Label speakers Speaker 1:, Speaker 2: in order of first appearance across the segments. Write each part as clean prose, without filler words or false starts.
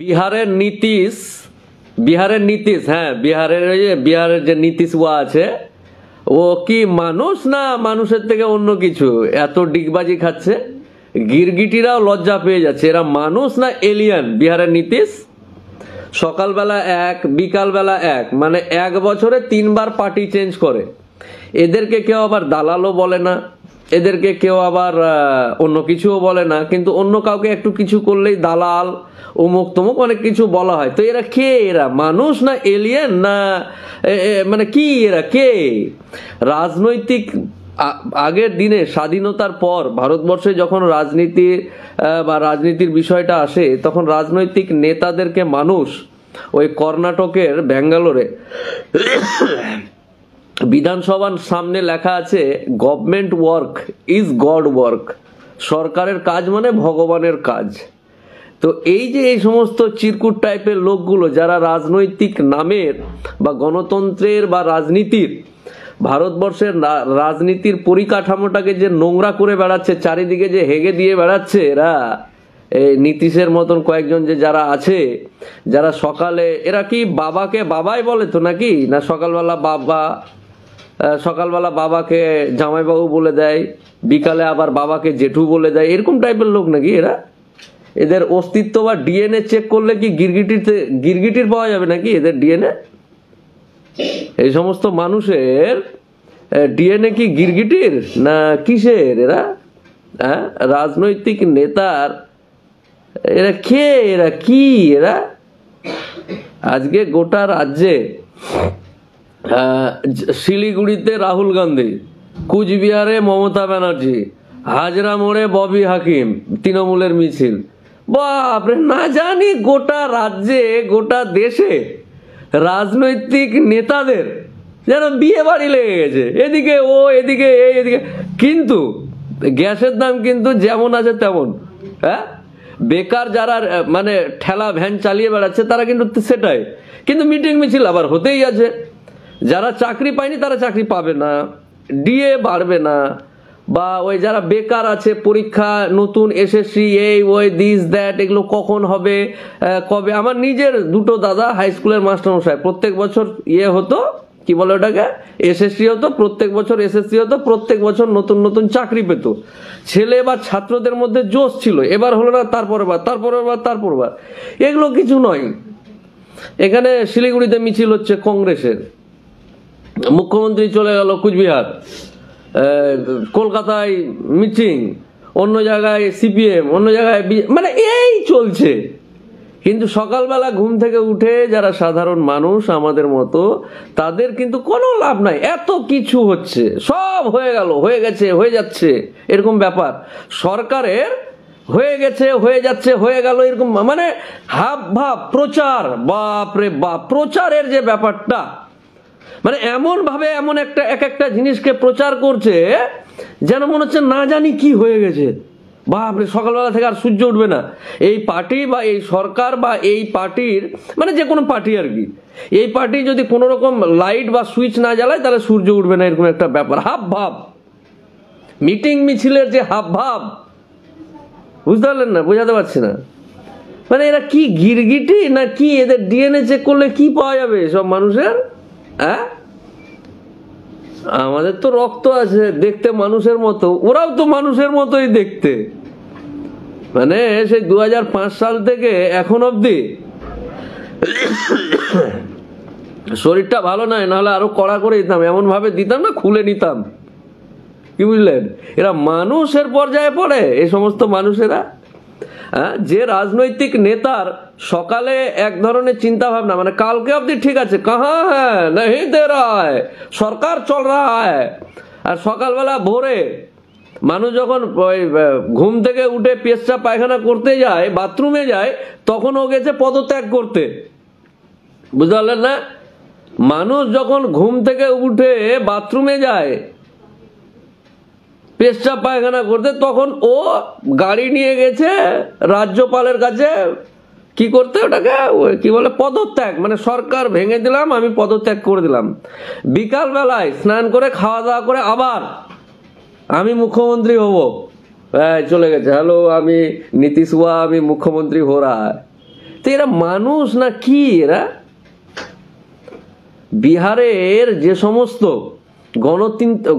Speaker 1: বিহারের নীতিশ, হ্যাঁ বিহারের যে নীতিশ ওয়া আছে, ও কি মানুষ না মানুষের থেকে অন্য কিছু? এত ডিগবাজি খাচ্ছে, গিরগিটিরাও লজ্জা পেয়ে যাচ্ছে। এরা মানুষ না এলিয়ান? বিহারের নীতিশ সকালবেলা এক, বিকালবেলা এক, মানে 1 বছরে 3 বার পার্টি চেঞ্জ করে। এদেরকে কেউ আবার দালালও বলে না, এদেরকে কেউ আবার অন্য কিছুও বলে না, কিন্তু অন্য কাউকে একটু কিছু করলেই দালাল অমুক তমুক অনেক কিছু বলা হয়। তো এরা কে? এরা মানুষ না এলিয়েন না মানে কি? এরা কে? রাজনৈতিক আগের দিনে স্বাধীনতার পর ভারতবর্ষে যখন রাজনীতি বা রাজনীতির বিষয়টা আসে, তখন রাজনৈতিক নেতাদেরকে মানুষ ওই কর্ণাটকের ব্যাঙ্গালোরে বিধানসভার সামনে লেখা আছে, government work is god work, সরকারের কাজ মানে ভগবানের কাজ। তো এই যে এই সমস্ত চিরকুট টাইপের লোকগুলো যারা রাজনৈতিক নামের বা গণতন্ত্রের বা রাজনীতির, ভারতবর্ষের রাজনীতির পরিকাঠামোটাকে যে নোংরা করে বেড়াচ্ছে, চারিদিকে যে হেগে দিয়ে বেড়াচ্ছে এরা, এই নীতিশের মতন কয়েকজন যে যারা আছে, যারা সকালে, এরা কি বাবাকে বাবাই বলে তো নাকি? না সকালবেলা বাবাকে জামাইবাবু বলে দেয়, বিকালে আবার বাবাকে জেঠু বলে দেয়, এরকম টাইপের লোক নাকি এরা? এদের অস্তিত্ব বা ডিএনএ চেক করলে কি গিরগিটির পাওয়া যাবে নাকি এদের ডিএনএ? এই সমস্ত মানুষের ডিএনএ কি গিরগিটির না কিসের? এরা রাজনৈতিক নেতার এরা কে? এরা কি? এরা আজকে গোটা রাজ্যে, শিলিগুড়িতে রাহুল গান্ধী, কুচবিহারে মমতা ব্যানার্জি, হাজরা মোড়ে ববি হাকিম, তৃণমূলের মিছিল। বাপরে, না জানি গোটা রাজ্যে গোটা দেশে রাজনৈতিক নেতাদের যেন বিয়ে বাড়ি লেগে গেছে, এদিকে ও এদিকে এদিকে। কিন্তু গ্যাসের দাম কিন্তু যেমন আছে তেমন। হ্যাঁ, বেকার যারা মানে ঠেলা ভ্যান চালিয়ে বেড়াচ্ছে তারা কিন্তু সেটাই, কিন্তু মিটিং মিছিল আবার হতেই আছে। যারা চাকরি পায়নি তারা চাকরি পাবে না, ডিএ বাড়বে না, বা ওই যারা বেকার আছে, পরীক্ষা নতুন এসএসসি এই ওই দিস দ্যাট, এগুলো কখন হবে কবে। আমার নিজের দুটো দাদা হাই স্কুলের মাস্টারমশাই, প্রত্যেক বছর হতো, কি বলে ওটাকে, এসএসসি হতো, প্রত্যেক বছর এসএসসি হতো, প্রত্যেক বছর নতুন নতুন চাকরি পেত। ছেলে বা ছাত্রদের মধ্যে জোশ ছিল, এবার হলো না তারপরের বার। এগুলো কিছু নয়। এখানে শিলিগুড়িতে মিছিল হচ্ছে কংগ্রেসের, মুখ্যমন্ত্রী চলে গেল কুচবিহার, কলকাতায় মিটিং, অন্য জায়গায় সিপিএম, অন্য জায়গায় মানে এই চলছে। কিন্তু সকালবেলা ঘুম থেকে উঠে যারা সাধারণ মানুষ আমাদের মতো, তাদের কিন্তু কোনো লাভ নাই। এত কিছু হচ্ছে, সব হয়ে গেল, হয়ে গেছে, হয়ে যাচ্ছে, এরকম ব্যাপার। সরকারের হয়ে গেছে, হয়ে যাচ্ছে, হয়ে গেল, এরকম মানে হাব ভাব প্রচার। বাপরে বাপ, প্রচারের যে ব্যাপারটা, মানে এমন ভাবে এমন একটা জিনিসকে প্রচার করছে যেন মনে হচ্ছে না জানি কি হয়ে গেছে। বাপরে, সকালবেলা থেকে আর সূর্য উঠবে না। এই পার্টি বা এই সরকার বা এই পার্টির, মানে যে কোনো পার্টি আর কি, এই পার্টি যদি কোনো রকম লাইট বা সুইচ না জ্বালায় তাহলে সূর্য উঠবে না, এরকম একটা ব্যাপার। হাব ভাব, মিটিং মিছিলের যে হাব ভাব, বুঝতে পারলেন না? বোঝাতে পারছি না। মানে এরা কি গিরগিটি না কি? এদের ডিএনএ চেক করলে কি পাওয়া যাবে সব মানুষের? হ্যাঁ, আমাদের তো রক্ত আছে, দেখতে মানুষের মতো, ওরাও তো মানুষের মতোই দেখতে। মানে সেই 2005 সাল থেকে এখন অব্দি শরীরটা ভালো নয়, নাহলে আরো কড়া করে দিতাম, এমন ভাবে দিতাম না, খুলে নিতাম। কি বুঝলেন? এরা মানুষের পর্যায়ে পড়ে এই সমস্ত মানুষেরা। যে রাজনৈতিক নেতার সকালে এক ধরনের চিন্তা ভাবনা, মানে কালকে অবধি ঠিক আছে, কাহা হ্যাঁ नहीं दे रहा है, সরকার চল रहा है, আর সকালবেলা ভোরে মানুষ যখন ঘুম থেকে উঠে পেশাব পায়খানা করতে যায়, বাথরুমে যায়, তখন ও গেছে পদত্যাগ করতে। বুঝতে পারলেন না? মানুষ যখন ঘুম থেকে উঠে বাথরুমে যায় পেশাব পায়খানা করতে, তখন ও গাড়ি নিয়ে গেছে রাজ্যপালের কাছে, কি করতে, ওটাকে কি বলে, পদত্যাগ, মানে সরকার ভেঙে দিলাম, আমি পদত্যাগ করে দিলাম। বিকাল বেলায় স্নান করে খাওয়া দাওয়া করে আবার আমি মুখ্যমন্ত্রী হব, চলে গেছে, হ্যালো আমি নীতিশ হুয়া, আমি মুখ্যমন্ত্রী হো রা। তো এরা মানুষ না কি? এরা বিহারের যে সমস্ত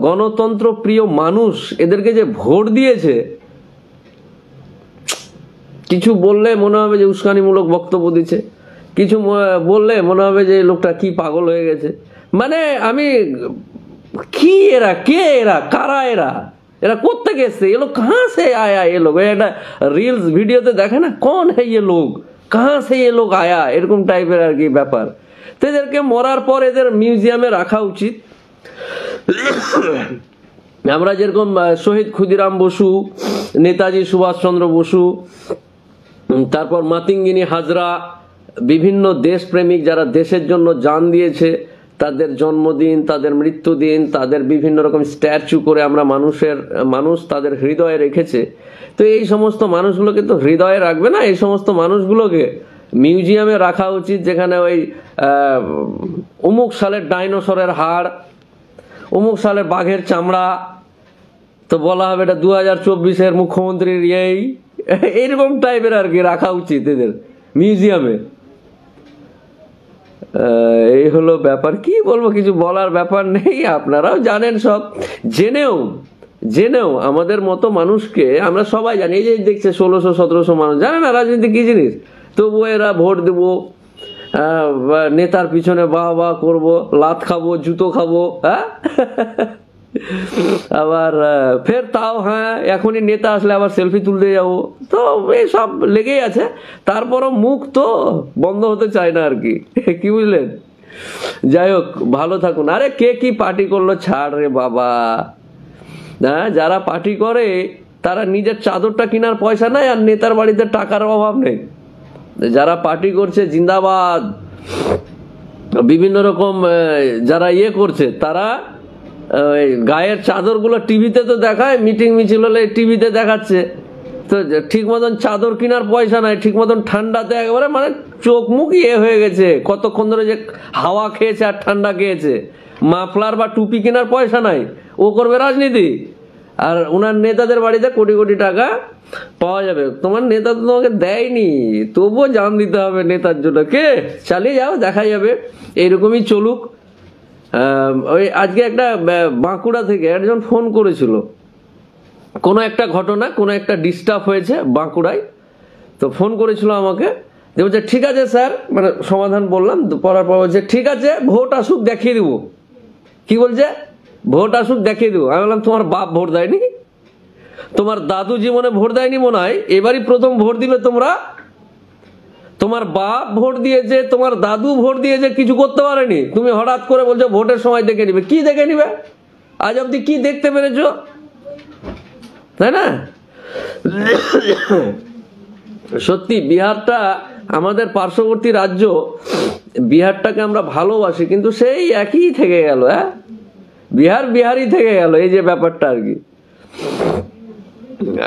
Speaker 1: গণতন্ত্র প্রিয় মানুষ এদেরকে যে ভোট দিয়েছে, কিছু বললে মনে হবে যে উস্কানিমূলক বক্তব্য দিচ্ছে, কিছু বললে মনে হবে যে লোকটা কি পাগল হয়ে গেছে। মানে আমি কি, এরা কে, এরা কারা, এরা কোত্থেকে এসছে, এ লোক কাহা সে আয়া, এ লোক একটা রিলস ভিডিওতে দেখে না, কোন হে এ লোক, কাহা সে এ লোক আয়া, এরকম টাইপের আর কি ব্যাপার। তো এদেরকে মরার পর এদের মিউজিয়ামে রাখা উচিত। আমরা যেরকম শহীদ ক্ষুদিরাম বসু, নেতাজি সুভাষচন্দ্র বসু, তারপর মাতঙ্গিনী হাজরা, বিভিন্ন দেশপ্রেমিক যারা দেশের জন্য জান দিয়েছে, তাদের জন্মদিন, তাদের মৃত্যুদিন, তাদের বিভিন্ন রকম স্ট্যাচু করে আমরা মানুষ তাদের হৃদয়ে রেখেছে। তো এই সমস্ত মানুষগুলোকে তো হৃদয়ে রাখবে না, এই সমস্ত মানুষগুলোকে মিউজিয়ামে রাখা উচিত, যেখানে ওই অমুক সালের ডাইনোসরের হাড়, অমুক সালের বাঘের চামড়া, তো বলা হবে এটা 2024-এর মুখ্যমন্ত্রীর এইরকম টাইপের আর কি রাখা উচিত এদের মিউজিয়ামে। এই হলো ব্যাপার। কি বলবো, কিছু বলার ব্যাপার নেই, আপনারাও জানেন সব। জেনেও আমাদের মতো মানুষকে আমরা সবাই জানি, এই যে দেখছে 1600-1700 মানুষ জানে না রাজনীতি কি জিনিস, তবুও এরা ভোট দেবো, নেতার পিছনে বাহ করবো, লাত খাবো, জুতো খাবো, হ্যাঁ আবার ফের তাও হ্যাঁ এখনই নেতা আসলে আবার সেলফি তুলতে যাবো, তো এই সব লেগেই আছে। তারপরও মুখ তো বন্ধ হতে চায় না আর কি, কি বুঝলেন? যাই হোক, ভালো থাকুন। আরে কে কি পার্টি করলো ছাড় রে বাবা, হ্যাঁ যারা পার্টি করে তারা নিজের চাদরটা কেনার পয়সা নাই, আর নেতার বাড়িতে টাকার অভাব নেই। যারা পার্টি করছে জিন্দাবাদ, বিভিন্ন রকম যারা করছে, তারা গায়ের চাদরগুলো টিভিতে তো দেখায়, মিটিং মিছিল হলে টিভিতে দেখাচ্ছে, তো ঠিক মতন চাদর কেনার পয়সা নাই, ঠিক মতন ঠান্ডাতে একেবারে মানে চোখ মুখ হয়ে গেছে, কতক্ষণ ধরে যে হাওয়া খেয়েছে আর ঠান্ডা খেয়েছে। মাফলার বা টুপি কেনার পয়সা নাই, ও করবে রাজনীতি, আর ওনার নেতাদের বাড়িতে কোটি কোটি টাকা পাওয়া যাবে। তোমার নেতা তো তোমাকে দেয়নি, তবুও জান দিতে হবে নেতার জন্য। কে চালিয়ে যাও, দেখা যাবে, এইরকমই চলুক। ওই আজকে একটা বাঁকুড়া থেকে একজন ফোন করেছিল, কোনো একটা ঘটনা, কোনো একটা ডিস্টার্ব হয়েছে বাঁকুড়ায়, তো ফোন করেছিল আমাকে, যে বলছে ঠিক আছে স্যার, মানে সমাধান বললাম, পড়ার পর বলছে ঠিক আছে ভোট আসুক দেখিয়ে দেবো। কি বলছে? ভোট আসুক দেখিয়ে দেবো। আমি বললাম তোমার বাপ ভোট দেয়নি, তোমার দাদু জীবনে ভোট দেয়নি মনে হয়, এবারই প্রথম ভোট দিলে তোমরা। তোমার বাপ ভোট দিয়েছে, তোমার দাদু ভোট দিয়েছে, কিছু করতে পারেনি, তুমি হঠাৎ করে বলছো ভোটের সময় দেখে নিবে। কি দেখে নিবে? আজ অব্দি কি দেখতে পেরেছো? তাই না? সত্যি বিহারটা আমাদের পার্শ্ববর্তী রাজ্য, বিহারটাকে আমরা ভালোবাসি, কিন্তু সেই একই থেকে গেল। হ্যাঁ, বিহারই থেকে গেল, এই যে ব্যাপারটা আর কি।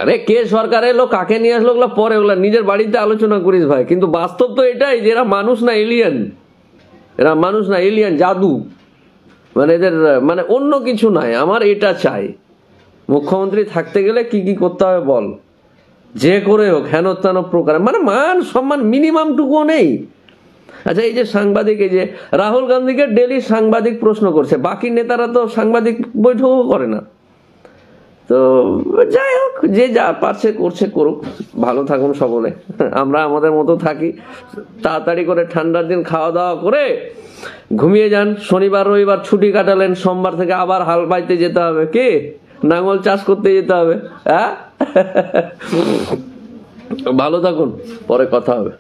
Speaker 1: আরে কে সরকার এলো, কাকে নিয়ে আসলো, ওগুলো পরে, ওগুলো নিজের বাড়িতে আলোচনা করিস ভাই। কিন্তু বাস্তব তো এটাই যে এরা মানুষ না এলিয়েন, এরা মানুষ না এলিয়েন, জাদু। মানে এদের মানে অন্য কিছু নাই। আমার এটা চাই, মুখ্যমন্ত্রী থাকতে গেলে কি কি করতে হবে বল, যে করে হোক, হেন তেন প্রকার, মানে মান সম্মান মিনিমাম টুকুও নেই। আচ্ছা, এই যে সাংবাদিক, এই যে রাহুল গান্ধীকে ডেলি সাংবাদিক প্রশ্ন করছে, বাকি নেতারা তো সাংবাদিক বৈঠকও করে না। তো যাই হোক, যে যা পারছে করছে, করুক, ভালো থাকুন সকলে। আমরা আমাদের মতো থাকি, তাড়াতাড়ি করে ঠান্ডার দিন খাওয়া দাওয়া করে ঘুমিয়ে যান। শনিবার রবিবার ছুটি কাটালেন, সোমবার থেকে আবার হাল বাইতে যেতে হবে, কি নাঙল চাষ করতে যেতে হবে। হ্যাঁ, ভালো থাকুন, পরে কথা হবে।